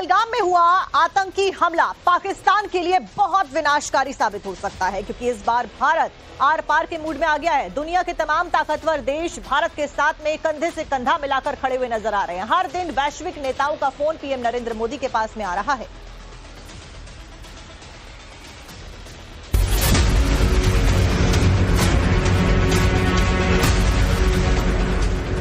पहलगाम में हुआ आतंकी हमला पाकिस्तान के लिए बहुत विनाशकारी साबित हो सकता है, क्योंकि इस बार भारत आर पार के मूड में आ गया है। दुनिया के तमाम ताकतवर देश भारत के साथ में कंधे से कंधा मिलाकर खड़े हुए नजर आ रहे हैं। हर दिन वैश्विक नेताओं का फोन पीएम नरेंद्र मोदी के पास में आ रहा है।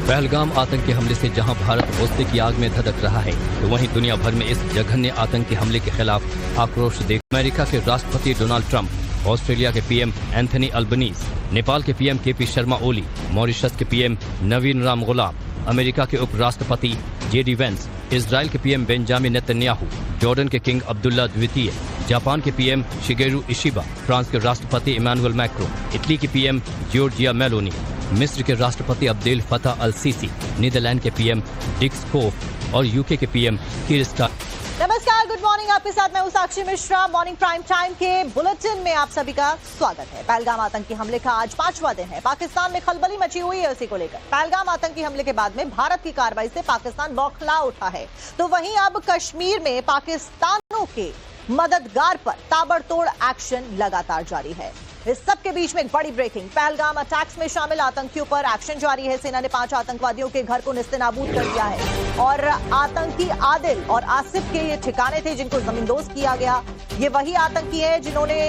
पहलगाम आतंकी हमले से जहां भारत गुस्से की आग में धधक रहा है, तो वहीं दुनिया भर में इस जघन्य आतंकी हमले के खिलाफ आक्रोश देख अमेरिका के राष्ट्रपति डोनाल्ड ट्रंप, ऑस्ट्रेलिया के पीएम एंथनी अल्बनीज, नेपाल के PM KP Sharma Oli, Mauritius के पीएम नवीन राम गुलाम, अमेरिका के उपराष्ट्रपति जेडी वेंस, इजराइल के पीएम बेंजामिन नेतन्याहू, जॉर्डन के किंग अब्दुल्ला द्वितीय, जापान के पीएम शिगेरू इशिबा, फ्रांस के राष्ट्रपति इमानुएल मैक्रो, इटली के पीएम जॉर्जिया मेलोनी, मिस्र के राष्ट्रपति अब्देल फतह अल सीसी, नीदरलैंड के पीएम डिक स्कोफ और यूके के पीएम कीर स्टारमर। नमस्कार, गुड मॉर्निंग। आपके साथ मैं हूं साक्षी मिश्रा। मॉर्निंग प्राइम टाइम के बुलेटिन में आप सभी का स्वागत है। पहलगाम आतंकी हमले का आज 5वां दिन है। पाकिस्तान में खलबली मची हुई है उसी को लेकर। पहलगाम आतंकी हमले के बाद में भारत की कार्रवाई से पाकिस्तान बौखला उठा है, तो वहीं अब कश्मीर में पाकिस्तानियों के मददगार पर ताबड़तोड़ एक्शन लगातार जारी है। इस सब के बीच में एक बड़ी ब्रेकिंग। पहलगाम अटैक्स में शामिल आतंकियों पर एक्शन जारी है। सेना ने 5 आतंकवादियों के घर को नेस्तनाबूद कर दिया है और आतंकी आदिल और आसिफ के ये ठिकाने थे जिनको जमींदोज किया गया। ये वही आतंकी है जिन्होंने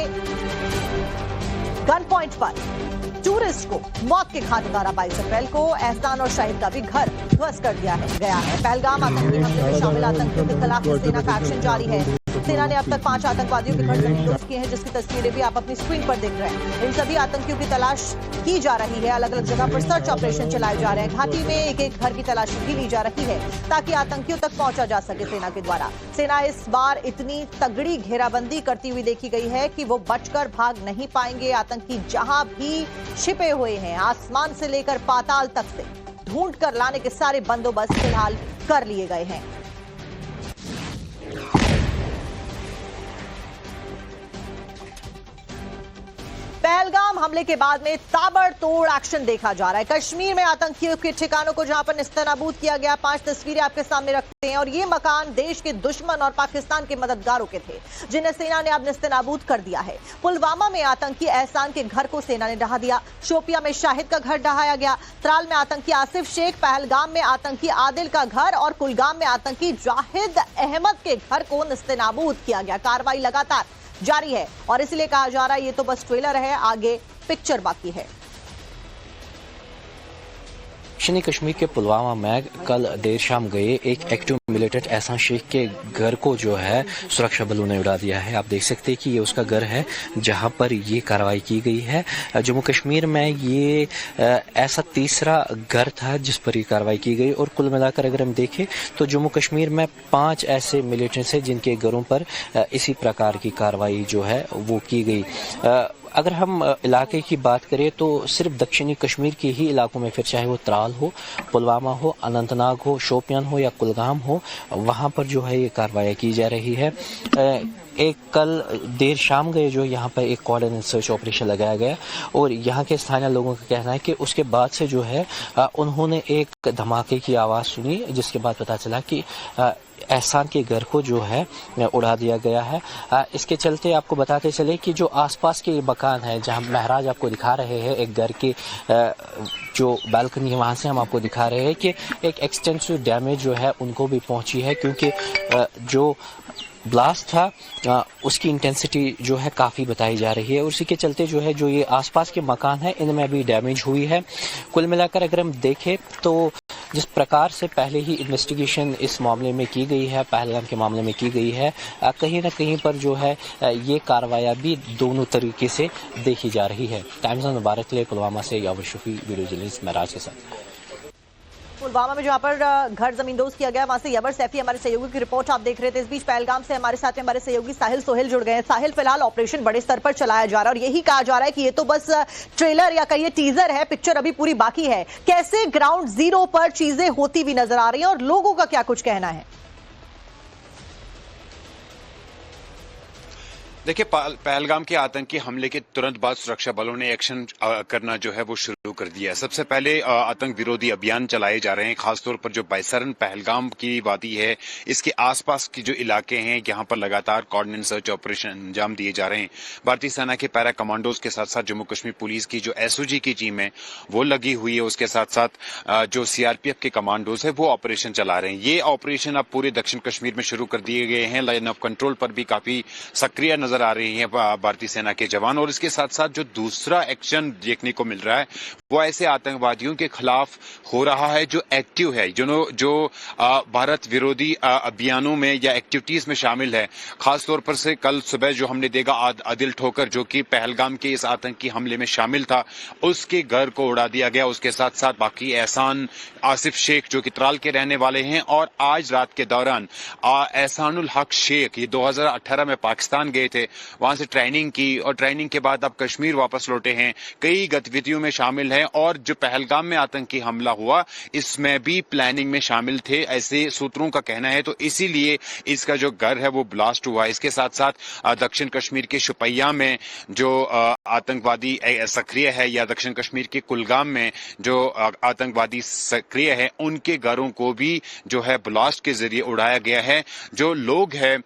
गन पॉइंट पर टूरिस्ट को मौत के घाट उतारा। 22 अप्रैल को एहसान और शाहिद का भी घर ध्वस्त कर दिया गया है। पहलगाम आतंकी हमले में शामिल आतंकियों के खिलाफ सेना का एक्शन जारी है। सेना ने अब तक 5 आतंकवादियों के घर जमींदोज किए हैं, जिसकी तस्वीरें भी आप अपनी स्क्रीन पर देख रहे हैं। इन सभी आतंकियों की तलाश की जा रही है। अलग अलग जगह पर सर्च ऑपरेशन चलाए जा रहे हैं। घाटी में एक एक घर की तलाशी भी ली जा रही है ताकि आतंकियों तक पहुंचा जा सके सेना के द्वारा। सेना इस बार इतनी तगड़ी घेराबंदी करती हुई देखी गई है कि वो बचकर भाग नहीं पाएंगे। आतंकी जहां भी छिपे हुए हैं, आसमान से लेकर पाताल तक से ढूंढ कर लाने के सारे बंदोबस्त फिलहाल कर लिए गए हैं। पहलगाम हमले के बाद में ताबड़तोड़ एक्शन देखा जा रहा है। कश्मीर में आतंकियों के ठिकानों को जहां पर नेस्तनाबूद किया गया। 5 तस्वीरें आपके सामने रखते हैं और ये मकान देश के दुश्मन और पाकिस्तान के मददगारों के थे, जिन्हें सेना ने अब नेस्तनाबूद कर दिया है। पुलवामा में आतंकी एहसान के घर को सेना ने ढहा दिया। शोपिया में शाहिद का घर ढहाया गया। त्राल में आतंकी आसिफ शेख, पहलगाम में आतंकी आदिल का घर और कुलगाम में आतंकी जाहिद अहमद के घर को नेस्तनाबूद किया गया। कार्रवाई लगातार जारी है और इसलिए कहा जा रहा है ये तो बस ट्रेलर है, आगे पिक्चर बाकी है। दक्षिणी कश्मीर के पुलवामा में कल देर शाम गए एक एक्टिव मिलिटेंट एहसान शेख के घर को जो है सुरक्षा बलों ने उड़ा दिया है। आप देख सकते हैं कि ये उसका घर है जहां पर ये कार्रवाई की गई है। जम्मू कश्मीर में ये ऐसा तीसरा घर था जिस पर ये कार्रवाई की गई और कुल मिलाकर अगर हम देखें तो जम्मू कश्मीर में 5 ऐसे मिलिटेंट्स हैं जिनके घरों पर इसी प्रकार की कार्रवाई जो है वो की गई। अगर हम इलाके की बात करें तो सिर्फ दक्षिणी कश्मीर के ही इलाकों में, फिर चाहे वो त्राल हो, पुलवामा हो, अनंतनाग हो, शोपियान हो या कुलगाम हो, वहां पर जो है ये कार्रवाई की जा रही है। एक कल देर शाम गए जो यहाँ पर एक कोऑर्डिनेट सर्च ऑपरेशन लगाया गया और यहाँ के स्थानीय लोगों का कहना है कि उसके बाद से जो है उन्होंने एक धमाके की आवाज़ सुनी, जिसके बाद पता चला कि एहसान के घर को जो है उड़ा दिया गया है। इसके चलते आपको बताते चले कि जो आसपास के मकान है, जहां महराज आपको दिखा रहे हैं, एक घर की जो बालकनी है वहां से हम आपको दिखा रहे हैं कि एक एक्सटेंसिव डैमेज जो है उनको भी पहुंची है, क्योंकि जो ब्लास्ट था उसकी इंटेंसिटी जो है काफ़ी बताई जा रही है और उसी के चलते जो है जो ये आसपास के मकान हैं इनमें भी डैमेज हुई है। कुल मिलाकर अगर हम देखें तो जिस प्रकार से पहले ही इन्वेस्टिगेशन इस मामले में की गई है, पहलगाम के मामले में की गई है, कहीं ना कहीं पर जो है ये कार्रवाई भी दोनों तरीके से देखी जा रही है। टाइम्स ऑफ मुबारक के लिए पुलवामा से यावर शफी, वीडियो जर्नलिस्ट महराज के साथ। पुलवामा में जहां पर घर जमींदोज किया गया, वहां से यबर सैफी हमारे सहयोगी की रिपोर्ट आप देख रहे थे। इस बीच पहलगाम से हमारे साथ में हमारे सहयोगी साहिल सोहेल जुड़ गए हैं। साहिल, फिलहाल ऑपरेशन बड़े स्तर पर चलाया जा रहा है और यही कहा जा रहा है कि ये तो बस ट्रेलर या कहिए टीजर है, पिक्चर अभी पूरी बाकी है। कैसे ग्राउंड जीरो पर चीजें होती हुई नजर आ रही हैं और लोगों का क्या कुछ कहना है? देखिए, पहलगाम के आतंकी हमले के तुरंत बाद सुरक्षा बलों ने एक्शन करना जो है वो शुरू शुरू कर दिया। सबसे पहले आतंक विरोधी अभियान चलाए जा रहे हैं, खासतौर पर जो बायसरन पहलगाम की वादी है, इसके आसपास के जो इलाके हैं, यहाँ पर लगातार कोऑर्डिनेट सर्च ऑपरेशन अंजाम दिए जा रहे हैं। भारतीय सेना के पैरा कमांडोज के साथ साथ जम्मू कश्मीर पुलिस की जो एसओजी की टीम है वो लगी हुई है, उसके साथ साथ जो सीआरपीएफ के कमांडोज है वो ऑपरेशन चला रहे हैं। ये ऑपरेशन अब पूरे दक्षिण कश्मीर में शुरू कर दिए गए हैं। लाइन ऑफ कंट्रोल पर भी काफी सक्रिय नजर आ रही है भारतीय सेना के जवान। और इसके साथ साथ जो दूसरा एक्शन देखने को मिल रहा है वो ऐसे आतंकवादियों के खिलाफ हो रहा है जो एक्टिव है, जो भारत विरोधी अभियानों में या एक्टिविटीज में शामिल है। खासतौर पर से कल सुबह जो हमने देखा आदिल ठोकर, जो कि पहलगाम के इस आतंकी हमले में शामिल था, उसके घर को उड़ा दिया गया। उसके साथ साथ बाकी एहसान आसिफ शेख जो कि त्राल के रहने वाले हैं, और आज रात के दौरान एहसानुल हक शेख, ये 2018 में पाकिस्तान गए थे, वहां से ट्रेनिंग की और ट्रेनिंग के बाद अब कश्मीर वापस लौटे हैं, कई गतिविधियों में शामिल हैं। और जो पहलगाम में आतंकी हमला हुआ इसमें भी प्लानिंग में शामिल थे, ऐसे सूत्रों का कहना है। तो इसीलिए इसका जो घर है वो ब्लास्ट हुआ। इसके साथ साथ दक्षिण कश्मीर के शुपैया में जो आतंकवादी सक्रिय है, या दक्षिण कश्मीर के कुलगाम में जो आतंकवादी सक्रिय है, उनके घरों को भी जो है ब्लास्ट के जरिए उड़ाया गया है। जो लोग हैं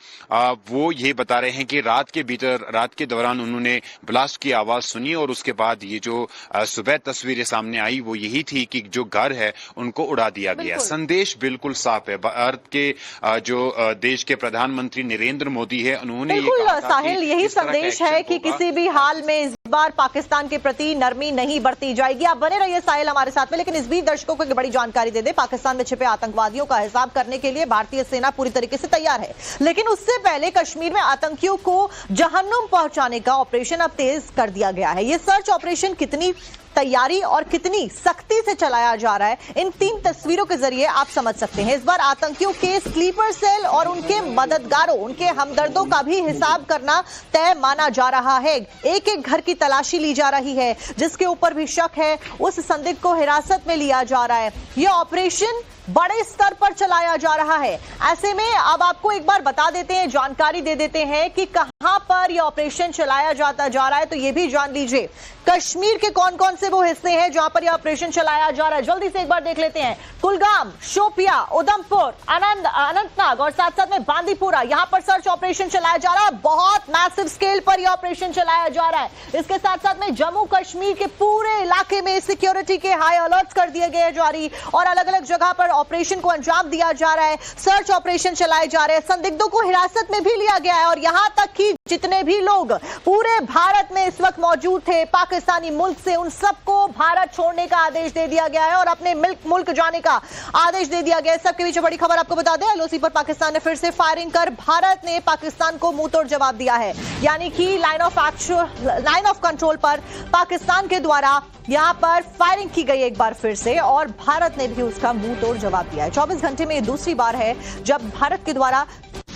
वो ये बता रहे हैं कि रात के दौरान उन्होंने ब्लास्ट की आवाज सुनी, और उसके बाद ये जो सुबह तस्वीरें सामने आई वो यही थी कि जो घर है उनको उड़ा दिया गया। संदेश बिल्कुल साफ है। भारत के जो देश के प्रधानमंत्री नरेंद्र मोदी है, उन्होंने बिल्कुल साहिल, यही संदेश है कि किसी भी हाल में इस बार पाकिस्तान के प्रति नरमी नहीं बरती जाएगी। आप बने रहिए साहिल हमारे साथ में, लेकिन इस बीच दर्शकों को एक बड़ी जानकारी दे दे। पाकिस्तान में छिपे आतंकवादियों का हिसाब करने के लिए भारतीय सेना पूरी तरीके से तैयार है, लेकिन उससे पहले कश्मीर में आतंकियों को जहन्नुम पहुंचाने का ऑपरेशन अब तेज कर दिया गया है। ये सर्च ऑपरेशन कितनी तैयारी और कितनी सख्ती से चलाया जा रहा है, इन 3 तस्वीरों के जरिए आप समझ सकते हैं। इस बार आतंकियों के स्लीपर सेल और उनके मददगारों, उनके हमदर्दों का भी हिसाब करना तय माना जा रहा है। एक एक घर की तलाशी ली जा रही है, जिसके ऊपर भी शक है उस संदिग्ध को हिरासत में लिया जा रहा है। यह ऑपरेशन बड़े स्तर पर चलाया जा रहा है। ऐसे में अब आपको एक बार बता देते हैं, जानकारी दे देते हैं कि कहां पर यह ऑपरेशन चलाया जा रहा है, तो यह भी जान लीजिए कश्मीर के कौन कौन से वो हिस्से हैं जहां पर यह ऑपरेशन चलाया जा रहा है। जल्दी से एक बार देख लेते हैं। कुलगाम, शोपिया, उधमपुर, अनंतनाग और साथ साथ में बांदीपुरा, यहां पर सर्च ऑपरेशन चलाया जा रहा है। बहुत मैसिव स्केल पर यह ऑपरेशन चलाया जा रहा है। इसके साथ साथ में जम्मू कश्मीर के पूरे इलाके में सिक्योरिटी के हाई अलर्ट्स कर दिए गए जारी, और अलग अलग जगह पर ऑपरेशन को अंजाम दिया जा रहा है। सर्च ऑपरेशन चलाए जा रहे हैं, संदिग्धों को हिरासत में भी लिया गया है, और यहां तक कि जितने भी लोग पूरे भारत में इस वक्त मौजूद थे पाकिस्तानी मुल्क से, उन सबको भारत छोड़ने का आदेश दे दिया गया है और अपने मुल्क जाने का आदेश दे दिया गया है। सबके पीछे बड़ी खबर आपको बता दें, एलओसी पर पाकिस्तान ने फिर से फायरिंग कर भारत ने पाकिस्तान को मुंह तोड़ जवाब दिया है। यानी कि लाइन ऑफ कंट्रोल पर पाकिस्तान के द्वारा यहां पर फायरिंग की गई एक बार फिर से, और भारत ने भी उसका मुंह तोड़ जवाब दिया है। 24 घंटे में ये दूसरी बार है जब भारत के द्वारा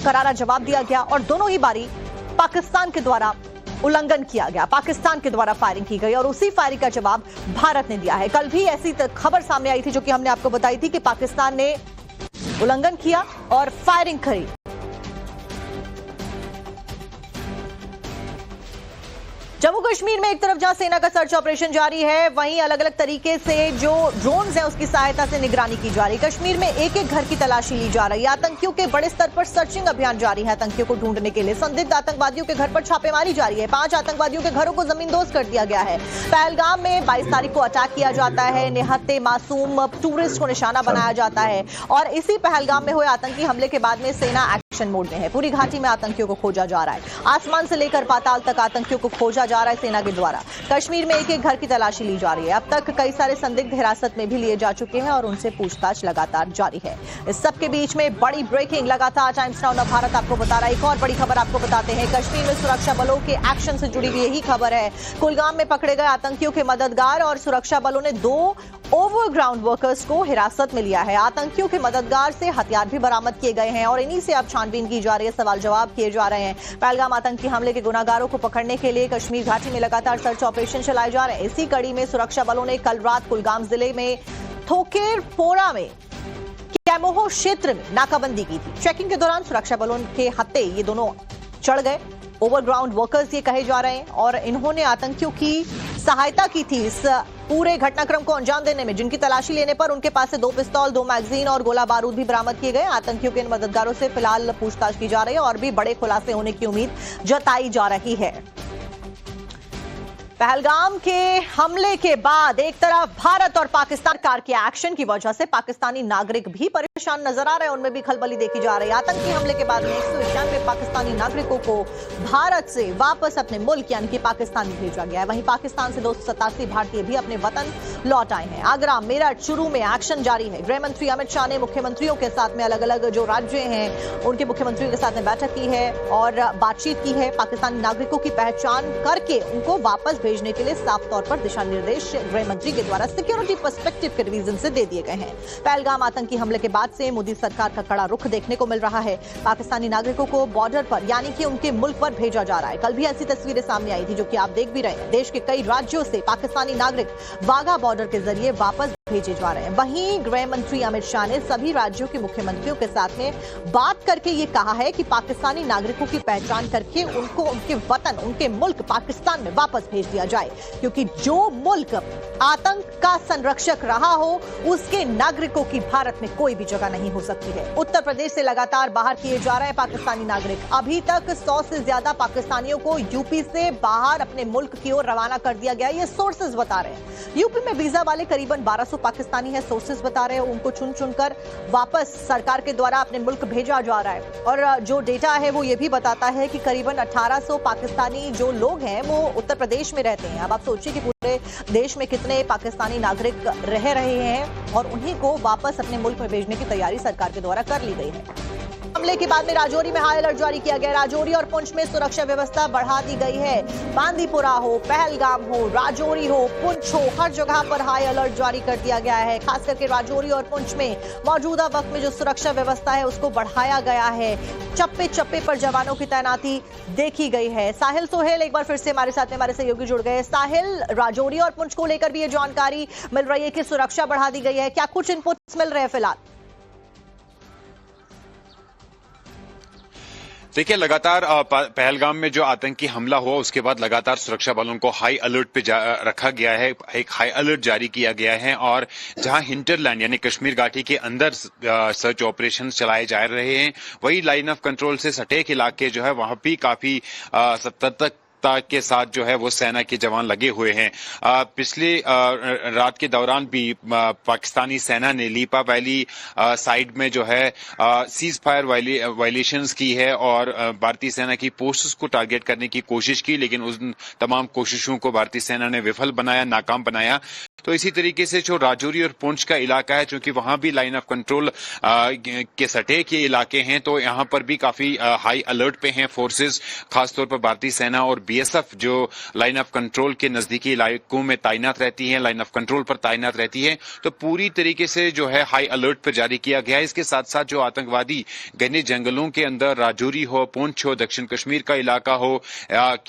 करारा जवाब दिया गया, और दोनों ही बारी पाकिस्तान के द्वारा उल्लंघन किया गया, पाकिस्तान के द्वारा फायरिंग की गई, और उसी फायरिंग का जवाब भारत ने दिया है। कल भी ऐसी खबर सामने आई थी जो कि हमने आपको बताई थी कि पाकिस्तान ने उल्लंघन किया और फायरिंग करी। जम्मू कश्मीर में एक तरफ जहां सेना का सर्च ऑपरेशन जारी है, वहीं अलग अलग तरीके से जो ड्रोन्स हैं उसकी सहायता से निगरानी की जा रही है। कश्मीर में एक एक घर की तलाशी ली जा रही है। आतंकियों के बड़े स्तर पर सर्चिंग अभियान जारी है। आतंकियों को ढूंढने के लिए संदिग्ध आतंकवादियों के घर पर छापेमारी जारी है। 5 आतंकवादियों के घरों को जमींदोज कर दिया गया है। पहलगाम में 22 तारीख को अटैक किया जाता है। निहत्ते मासूम टूरिस्ट को निशाना बनाया जाता है, और इसी पहलगाम में हुए आतंकी हमले के बाद में सेना एक्शन मोड में है। पूरी घाटी में आतंकियों को खोजा जा रहा है। आसमान से लेकर पाताल तक आतंकियों को खोजा जा रहा है सेना के द्वारा। कश्मीर में एक एक घर की तलाशी ली जा रही है। अब तक कई सारे संदिग्ध हिरासत में भी लिए जा चुके हैं, और उनसे पूछताछ लगातार जारी है। इस सब के बीच में बड़ी ब्रेकिंग लगातार टाइम्स नाउ भारत आपको बता रहा है। एक और बड़ी खबर आपको बताते हैं, कश्मीर में सुरक्षा बलों के एक्शन से जुड़ी हुई यही खबर है। कुलगाम में पकड़े गए आतंकियों के मददगार और सुरक्षा बलों ने 2 ओवरग्राउंड वर्कर्स को हिरासत में लिया है। आतंकियों के मददगार से हथियार भी बरामद किए गए हैं, और इन्हीं से अब छानबीन की जा रही है, सवाल जवाब किए जा रहे हैं। पहलगाम आतंकी हमले के गुनाहगारों को पकड़ने के लिए कश्मीर घाटी में लगातार सर्च ऑपरेशन चलाए जा रहे हैं। इसी कड़ी में सुरक्षा बलों ने कल रात कुलगाम जिले में थोकेरपोरा में कैमोहो क्षेत्र में नाकाबंदी की थी। चेकिंग के दौरान सुरक्षा बलों के हत्थे ये दोनों चढ़ गए। ओवरग्राउंड वर्कर्स ये कहे जा रहे हैं, और इन्होंने आतंकियों की सहायता की थी इस पूरे घटनाक्रम को अंजाम देने में, जिनकी तलाशी लेने पर उनके पास से 2 पिस्तौल, 2 मैगजीन और गोला बारूद भी बरामद किए गए। आतंकियों के इन मददगारों से फिलहाल पूछताछ की जा रही है और भी बड़े खुलासे होने की उम्मीद जताई जा रही है। पहलगाम के हमले के बाद एक तरफ भारत और पाकिस्तान सरकार के एक्शन की वजह से पाकिस्तानी नागरिक भी परेशान नजर आ रहे हैं, उनमें भी खलबली देखी जा रही है। आतंकी हमले के बाद में 191 पाकिस्तानी नागरिकों को भारत से वापस अपने मुल्क यानी कि पाकिस्तान भेजा गया है। वहीं पाकिस्तान से 287 भारतीय भी अपने वतन लौट आए हैं। आगरा, मेरठ, चुरू में एक्शन जारी है। गृह मंत्री अमित शाह ने मुख्यमंत्रियों के साथ में अलग अलग जो राज्य हैं उनके मुख्यमंत्रियों के साथ में बैठक की है और बातचीत की है। पाकिस्तानी नागरिकों की पहचान करके उनको वापस भेजने के लिए साफ तौर पर दिशा निर्देश गृह मंत्री के द्वारा सिक्योरिटी पर्सपेक्टिव के रिवीजन से दे दिए गए हैं। पहलगाम आतंकी हमले के बाद से मोदी सरकार का कड़ा रुख देखने को मिल रहा है। पाकिस्तानी नागरिकों को बॉर्डर पर यानी कि उनके मुल्क पर भेजा जा रहा है। कल भी ऐसी तस्वीरें सामने आई थी जो कि आप देख भी रहे हैं। देश के कई राज्यों से पाकिस्तानी नागरिक वाघा बॉर्डर के जरिए वापस भेजे जा रहे हैं। वहीं गृह मंत्री अमित शाह ने सभी राज्यों के मुख्यमंत्रियों के साथ में बात करके ये कहा है कि पाकिस्तानी नागरिकों की पहचान करके उनको उनके वतन, उनके मुल्क पाकिस्तान में वापस भेज दिया जाए, क्योंकि जो मुल्क आतंक का संरक्षक रहा हो उसके नागरिकों की भारत में कोई भी जगह नहीं हो सकती है। उत्तर प्रदेश से लगातार बाहर किए जा रहे हैं पाकिस्तानी नागरिक। अभी तक 100 से ज्यादा पाकिस्तानियों को यूपी से बाहर अपने मुल्क की ओर रवाना कर दिया गया, ये सोर्सेज बता रहे हैं। यूपी में वीजा वाले करीबन 1200 पाकिस्तानी है, सोर्सेज बता रहे हैं। उनको चुन चुनकर वापस सरकार के द्वारा अपने मुल्क भेजा जा रहा है और जो डेटा है वो ये भी बताता है कि करीबन 1800 पाकिस्तानी जो लोग हैं वो उत्तर प्रदेश में रहते हैं। अब आप सोचिए कि पूरे देश में कितने पाकिस्तानी नागरिक रह रहे हैं और उन्हीं को वापस अपने मुल्क में भेजने की तैयारी सरकार के द्वारा कर ली गई है। हमले के बाद में राजौरी में हाई अलर्ट जारी किया गया। राजौरी और पुंछ में सुरक्षा व्यवस्था बढ़ा दी गई है। बांदीपुरा हो, पहलगाम हो, राजौरी हो, पुंछ हो, हर जगह पर हाई अलर्ट जारी कर दिया गया है। खास करके राजौरी और पुंछ में मौजूदा वक्त में जो सुरक्षा व्यवस्था है उसको बढ़ाया गया है। चप्पे चप्पे पर जवानों की तैनाती देखी गई है। साहिल सोहेल एक बार फिर से हमारे साथ में हमारे सहयोगी जुड़ गए। साहिल, राजौरी और पुंछ को लेकर भी ये जानकारी मिल रही है कि सुरक्षा बढ़ा दी गई है, क्या कुछ इनपुट्स मिल रहे हैं फिलहाल? देखिए, लगातार पहलगाम में जो आतंकी हमला हुआ उसके बाद लगातार सुरक्षा बलों को हाई अलर्ट पे रखा गया है। एक हाई अलर्ट जारी किया गया है और जहां हिंटरलैंड यानी कश्मीर घाटी के अंदर सर्च ऑपरेशन चलाए जा रहे हैं, वही लाइन ऑफ कंट्रोल से सटेक इलाके जो है वहां भी काफी सतर्कता के साथ जो है वो सेना के जवान लगे हुए हैं। पिछले रात के दौरान भी पाकिस्तानी सेना ने लीपा वैली साइड में जो है सीज फायर वायलेशंस की है और भारतीय सेना की पोस्ट्स को टारगेट करने की कोशिश की, लेकिन उन तमाम कोशिशों को भारतीय सेना ने विफल बनाया, नाकाम बनाया। तो इसी तरीके से जो राजौरी और पुंछ का इलाका है, चूंकि वहां भी लाइन ऑफ कंट्रोल के सटेक ये इलाके हैं, तो यहाँ पर भी काफी हाई अलर्ट पे हैं फोर्सेस, खासतौर पर भारतीय सेना और बीएसएफ जो लाइन ऑफ कंट्रोल के नजदीकी इलाकों में तैनात रहती है, लाइन ऑफ कंट्रोल पर तैनात रहती है। तो पूरी तरीके से जो है हाई अलर्ट पर जारी किया गया है। इसके साथ साथ जो आतंकवादी घने जंगलों के अंदर राजौरी हो, पुंछ हो, दक्षिण कश्मीर का इलाका हो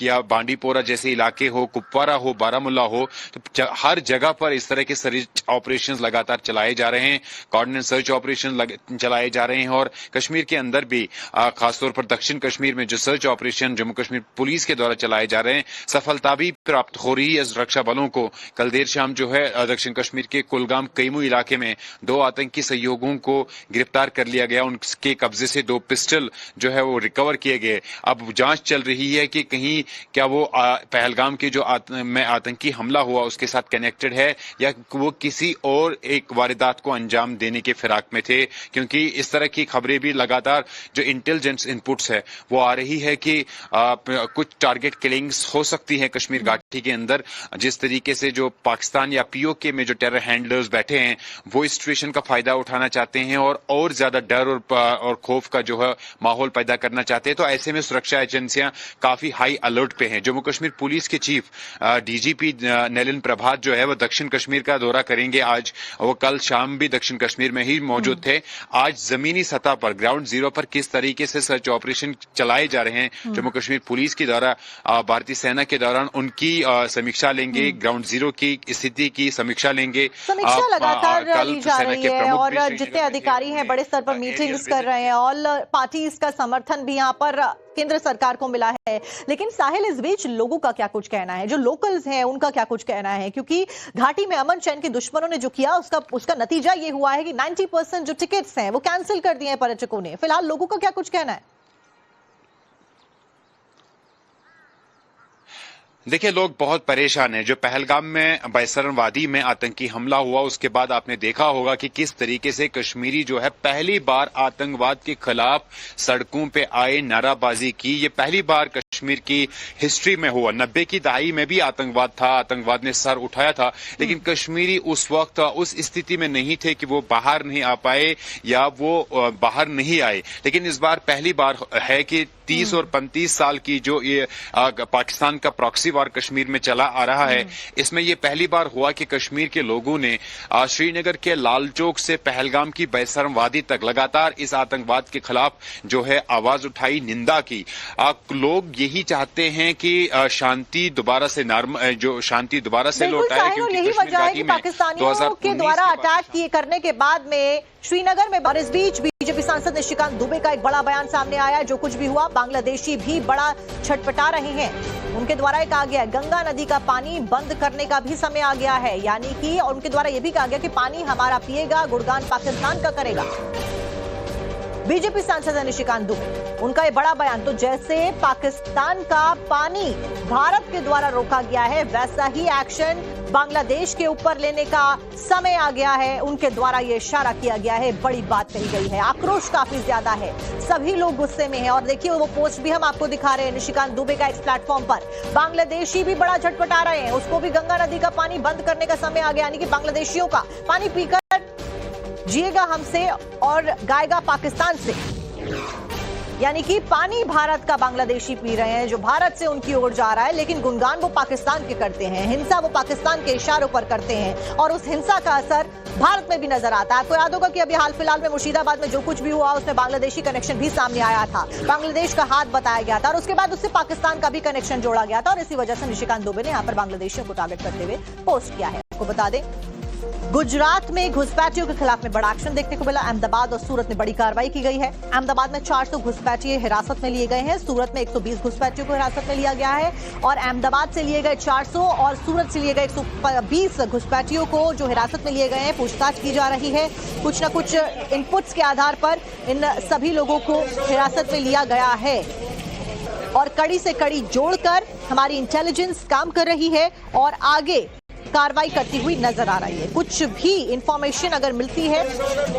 या बांडीपोरा जैसे इलाके हो, कुपवारा हो, बारामुल्ला हो, तो हर जगह पर इस तरह के सर्च ऑपरेशंस लगातार चलाए जा रहे हैं। कोऑर्डिनेट सर्च ऑपरेशन चलाए जा रहे हैं और कश्मीर के अंदर भी खासतौर पर दक्षिण कश्मीर में जो search operation Jammu Kashmir police के द्वारा चलाए जा रहे हैं, सफलता भी प्राप्त हो रही है सुरक्षा बलों को। कल देर शाम जो है दक्षिण कश्मीर के कुलगाम कैमू इलाके में 2 आतंकी सहयोगियों को गिरफ्तार कर लिया गया। उनके कब्जे से 2 पिस्टल जो है वो रिकवर किए गए। अब जांच चल रही है कि कहीं क्या वो पहलगाम के जो आतंकी हमला हुआ उसके साथ कनेक्टेड है या वो किसी और एक वारदात को अंजाम देने के फिराक में थे, क्योंकि इस तरह की खबरें भी लगातार जो इंटेलिजेंस इनपुट्स है वो आ रही है कि कुछ टारगेट किलिंग्स हो सकती है कश्मीर घाटी के अंदर। जिस तरीके से जो पाकिस्तान या पीओके में जो टेरर हैंडलर्स बैठे हैं वो इस सिचुएशन का फायदा उठाना चाहते हैं और ज्यादा डर और खौफ का जो है माहौल पैदा करना चाहते हैं। तो ऐसे में सुरक्षा एजेंसियां काफी हाई अलर्ट पे हैं। जम्मू कश्मीर पुलिस के चीफ डीजीपी नलिन प्रभात जो है वो दक्षिण कश्मीर का दौरा करेंगे आज। वो कल शाम भी दक्षिण कश्मीर में ही मौजूद थे। आज जमीनी सतह पर ग्राउंड जीरो पर किस तरीके से सर्च ऑपरेशन चलाए जा रहे हैं जम्मू कश्मीर पुलिस के द्वारा, भारतीय सेना के दौरान उनकी समीक्षा लेंगे, ग्राउंड जीरो की स्थिति की समीक्षा लेंगे। समीक्षा लगातार ली जा रही है और जितने अधिकारी हैं बड़े स्तर पर मीटिंग्स कर रहे हैं। ऑल पार्टीज का समर्थन भी यहाँ पर केंद्र सरकार को मिला है। लेकिन साहिल, इस बीच लोगों का क्या कुछ कहना है, जो लोकल्स हैं उनका क्या कुछ कहना है? क्योंकि घाटी में अमन चैन के दुश्मनों ने जो किया उसका नतीजा ये हुआ है कि 90% जो टिकट्स हैं वो कैंसिल कर दिए हैं पर्यटकों ने। फिलहाल लोगों का क्या कुछ कहना है? देखिए, लोग बहुत परेशान हैं। जो पहलगाम में बैसरन वादी में आतंकी हमला हुआ उसके बाद आपने देखा होगा कि किस तरीके से कश्मीरी जो है पहली बार आतंकवाद के खिलाफ सड़कों पे आए, नाराबाजी की। ये पहली बार कश्मीर की हिस्ट्री में हुआ। 90 की दहाई में भी आतंकवाद था, आतंकवाद ने सर उठाया था, लेकिन कश्मीरी उस वक्त उस स्थिति में नहीं थे कि वो बाहर नहीं आ पाए या वो बाहर नहीं आए। लेकिन इस बार पहली बार है कि 30 और 35 साल की जो ये पाकिस्तान का प्रॉक्सी वार कश्मीर में चला आ रहा है, इसमें ये पहली बार हुआ कि कश्मीर के लोगों ने श्रीनगर के लाल चौक से पहलगाम की बैसरन वादी तक लगातार इस आतंकवाद के खिलाफ जो है आवाज उठाई, निंदा की। लोग यही चाहते हैं कि शांति दोबारा से जो शांति दोबारा से लौट आए, क्योंकि यही वजह है कि पाकिस्तानियों के द्वारा अटैक करने के बाद में श्रीनगर में। और इस बीच बीजेपी सांसद निशिकांत दुबे का एक बड़ा बयान सामने आया। जो कुछ भी हुआ, बांग्लादेशी भी बड़ा छटपटा रहे हैं। उनके द्वारा ये कहा गया गंगा नदी का पानी बंद करने का भी समय आ गया है, यानी कि और उनके द्वारा ये भी कहा गया कि पानी हमारा पिएगा, गुणगान पाकिस्तान का करेगा। बीजेपी सांसद निशिकांत दुबे, उनका ये बड़ा बयान। तो जैसे पाकिस्तान का पानी भारत के द्वारा रोका गया है, वैसा ही एक्शन बांग्लादेश के ऊपर लेने का समय आ गया है। उनके द्वारा ये इशारा किया गया है, बड़ी बात कही गई है। आक्रोश काफी ज्यादा है, सभी लोग गुस्से में हैं। और देखिए, वो पोस्ट भी हम आपको दिखा रहे हैं निशिकांत दुबे का इस प्लेटफॉर्म पर। बांग्लादेशी भी बड़ा झटपटा रहे हैं, उसको भी गंगा नदी का पानी बंद करने का समय आ गया, यानी कि बांग्लादेशियों का पानी पीकर जिएगा हमसे और गाएगा पाकिस्तान से। यानी कि पानी भारत का बांग्लादेशी पी रहे हैं, जो भारत से उनकी ओर जा रहा है, लेकिन गुणगान वो पाकिस्तान के करते हैं, हिंसा वो पाकिस्तान के इशारों पर करते हैं, और उस हिंसा का असर भारत में भी नजर आता है। आपको याद होगा कि अभी हाल फिलहाल में मुर्शिदाबाद में जो कुछ भी हुआ उसमें बांग्लादेशी कनेक्शन भी सामने आया था, बांग्लादेश का हाथ बताया गया था, और उसके बाद उससे पाकिस्तान का भी कनेक्शन जोड़ा गया था। और इसी वजह से निशिकांत दुबे ने यहाँ पर बांग्लादेशियों को टारगेट करते हुए पोस्ट किया है। आपको बता दें, गुजरात में घुसपैठियों के खिलाफ में बड़ा एक्शन देखने को मिला। अहमदाबाद और सूरत में बड़ी कार्रवाई की गई है। अहमदाबाद में 400 घुसपैठिए हिरासत में लिए गए हैं, सूरत में 120 घुसपैठियों को हिरासत में लिया गया है। और अहमदाबाद से लिए गए 400 और सूरत से लिए गए 120 घुसपैठियों को जो हिरासत में लिए गए हैं, पूछताछ की जा रही है। कुछ न कुछ इनपुट्स के आधार पर इन सभी लोगों को हिरासत में लिया गया है और कड़ी से कड़ी जोड़कर हमारी इंटेलिजेंस काम कर रही है और आगे कार्रवाई करती हुई नजर आ रही है। कुछ भी इंफॉर्मेशन अगर मिलती है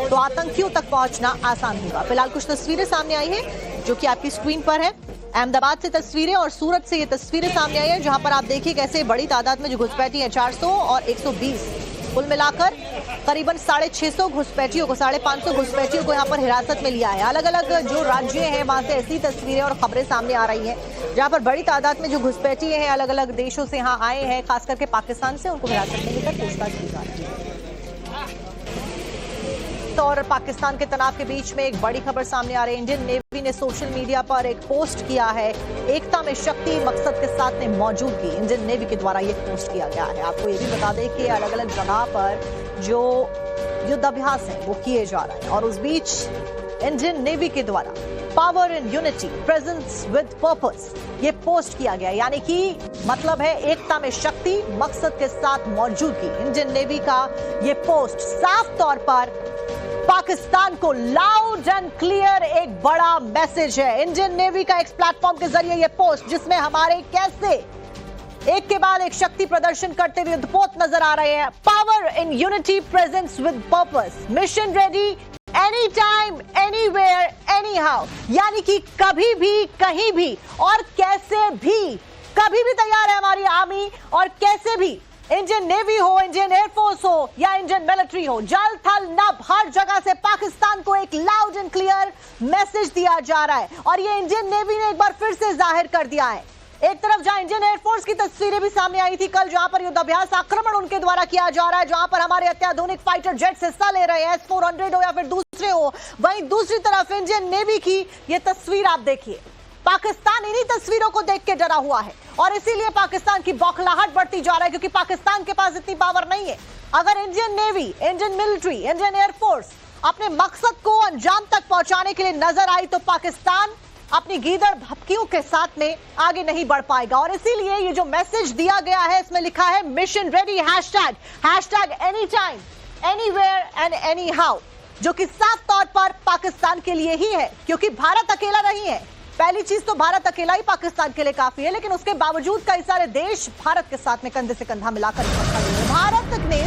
तो आतंकियों तक पहुंचना आसान होगा। फिलहाल कुछ तस्वीरें सामने आई है जो कि आपकी स्क्रीन पर है। अहमदाबाद से तस्वीरें और सूरत से ये तस्वीरें सामने आई है, जहां पर आप देखिए कैसे बड़ी तादाद में जो घुसपैठी है 400 और 120, कुल मिलाकर करीबन 650 घुसपैठियों को 550 घुसपैठियों को यहाँ पर हिरासत में लिया है। अलग अलग जो राज्य हैं वहां से ऐसी तस्वीरें और खबरें सामने आ रही हैं, जहां पर बड़ी तादाद में जो घुसपैठिए हैं अलग अलग देशों से यहाँ आए हैं, खास करके पाकिस्तान से, उनको हिरासत में लेकर पूछताछ की जा रही है। और पाकिस्तान के तनाव के बीच में एक बड़ी खबर सामने आ रही है। इंडियन नेवी ने सोशल मीडिया पर एक पोस्ट किया है, एकता में शक्ति मकसद के साथ में मौजूदगी। इंडियन नेवी के द्वारा यह पोस्ट किया गया है। आपको ये भी बता दें कि अलग अलग जगह पर जो युद्धाभ्यास है वो किए जा रहे हैं, और उस बीच इंडियन नेवी के द्वारा power in unity presence with purpose ये पोस्ट किया गया, यानी कि मतलब है एकता में शक्ति मकसद के साथ मौजूदगी। इंडियन नेवी का ये पोस्ट साफ तौर पर पाकिस्तान को लाउड एंड क्लियर एक बड़ा मैसेज है। इंडियन नेवी का एक प्लेटफॉर्म के जरिए ये पोस्ट, जिसमें हमारे कैसे एक के बाद एक शक्ति प्रदर्शन करते हुए युद्धपोत नजर आ रहे हैं। Power in unity presence with purpose, mission ready any time anywhere anyhow, यानी कि कभी भी कहीं भी और कैसे भी, कभी भी तैयार है हमारी आर्मी, और कैसे भी इंडियन नेवी हो, इंडियन एयरफोर्स हो या इंडियन मिलिट्री हो, जल थल नभ हर जगह से पाकिस्तान को एक लाउड एंड क्लियर मैसेज दिया जा रहा है। और ये इंडियन नेवी ने एक बार फिर से जाहिर कर दिया है। एक तरफ जहां इंडियन एयरफोर्स की तस्वीरें भी सामने आई थी कल, जहां पर युद्धाभ्यास आक्रमण उनके द्वारा किया जा रहा है, जहां पर हमारे अत्याधुनिक फाइटर जेट्स हिस्सा ले रहे हैं, S-400 हो या फिर दूसरे हो, वहीं दूसरी तरफ इंडियन नेवी की ये तस्वीर आप देखिए। पाकिस्तान इन्हीं तस्वीरों को देख के डरा हुआ है और इसीलिए पाकिस्तान की बौखलाहट बढ़ती जा रहा है, क्योंकि पाकिस्तान के पास इतनी पावर नहीं है। अगर Indian navy, Indian military, Indian air force अपने मकसद को अंजाम तक पहुंचाने के लिए नजर आई तो पाकिस्तान अपनी गीदड़ भपकियों के साथ में आगे नहीं बढ़ पाएगा। और इसीलिए ये जो मैसेज दिया गया है इसमें लिखा है mission ready hashtag any time anywhere and any how, जो कि साफ तौर पर पाकिस्तान के लिए ही है, क्योंकि भारत अकेला नहीं है। पहली चीज तो भारत अकेला ही पाकिस्तान के लिए काफी है, लेकिन उसके बावजूद कई सारे देश भारत के साथ में कंधे से कंधा मिलाकर खड़े हैं। भारत ने